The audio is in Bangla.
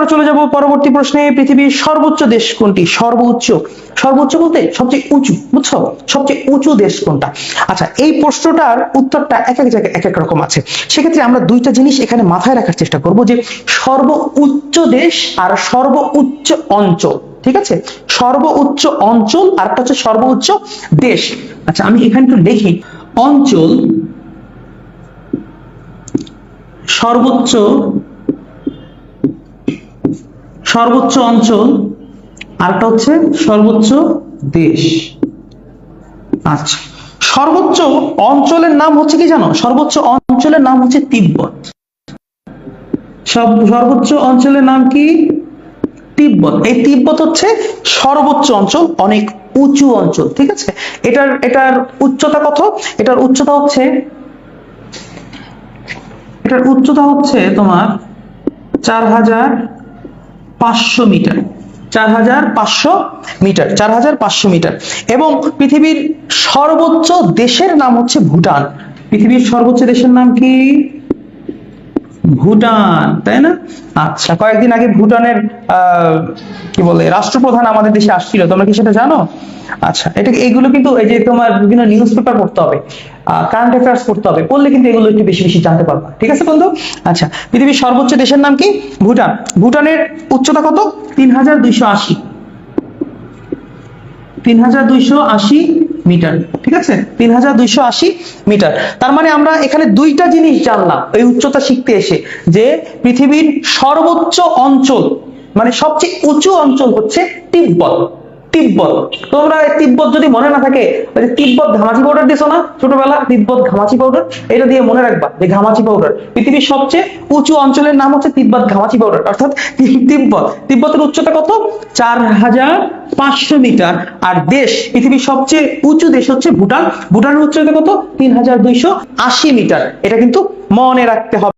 আমরা চলে যাব পরবর্তী প্রশ্নে। পৃথিবীর সর্বোচ্চ দেশ কোনটি? সর্বোচ্চ, সর্বোচ্চ বলতে সবচেয়ে উঁচু, বুঝছো? সবচেয়ে উঁচু দেশ কোনটা? আচ্ছা, এই প্রশ্নটার উত্তরটা এক এক জায়গায় এক এক রকম আছে। সেক্ষেত্রে আমরা দুইটা জিনিস এখানে মাথায় রাখার চেষ্টা করব, যে সর্বোচ্চ দেশ আর সর্বোচ্চ অঞ্চল। ঠিক আছে, সর্বোচ্চ অঞ্চল আর একটা হচ্ছে সর্বোচ্চ দেশ। আচ্ছা, আমি এখানে একটু লিখি, অঞ্চল সর্বোচ্চ, সর্বোচ্চ অঞ্চল আর একটা হচ্ছে সর্বোচ্চ দেশ। আচ্ছা, সর্বোচ্চ অঞ্চলের নাম হচ্ছে কি জানো? সর্বোচ্চ অঞ্চলের নাম হচ্ছে তিব্বত। সর্বোচ্চ অঞ্চলের নাম কি? তিব্বত। এই তিব্বত হচ্ছে সর্বোচ্চ অঞ্চল, অনেক উঁচু অঞ্চল। ঠিক আছে, এটার উচ্চতা কত? এটার উচ্চতা হচ্ছে তোমার 4500 মিটার। 4500 metre, 4500 metre. এবং পৃথিবীর সর্বোচ্চ দেশের নাম হচ্ছে ভুটান। পৃথিবীর সর্বোচ্চ দেশের নাম কি? ভুটান, তাই না? আচ্ছা, কয়েকদিন আগে ভুটানের কি বলে রাষ্ট্রপ্রধান আমাদের দেশে আসছিল, তোমরা কি সেটা জানো? আচ্ছা, এইগুলো কিন্তু এই যে তোমার বিভিন্ন নিউজ পেপার পড়তে হবে, কারেন্ট অ্যাফেয়ার্স পড়তে হবে, পড়লে কিন্তু এগুলো একটু বেশি বেশি জানতে পারবা। ঠিক আছে বন্ধু? আচ্ছা, পৃথিবীর সর্বোচ্চ দেশের নাম কি? ভুটান। ভুটানের উচ্চতা কত? 3280, 3280 মিটার। ঠিক আছে, 3280 মিটার। তার মানে আমরা এখানে দুইটা জিনিস জানলাম এই উচ্চতা শিখতে এসে, যে পৃথিবীর সর্বোচ্চ অঞ্চল মানে সবচেয়ে উঁচু অঞ্চল হচ্ছে তিব্বত। তিব্বত, তোমরা তিব্বত যদি মনে না থাকে, ওই যে তিব্বত ঘামাচি পাউডার দিছো না ছোটবেলা, তিব্বত ঘামাচি পাউডার, এটা দিয়ে মনে রাখবা যে ঘামাচি পাউডার, পৃথিবীর সবচেয়ে উঁচু অঞ্চলের নাম হচ্ছে তিব্বত ঘামাচি পাউডার, অর্থাৎ তিব্বত। তিব্বতের উচ্চতা কত? 4500 মিটার। আর দেশ, পৃথিবীর সবচেয়ে উঁচু দেশ হচ্ছে ভুটান। ভুটানের উচ্চতা কত? 3280 মিটার। এটা কিন্তু মনে রাখতে হবে।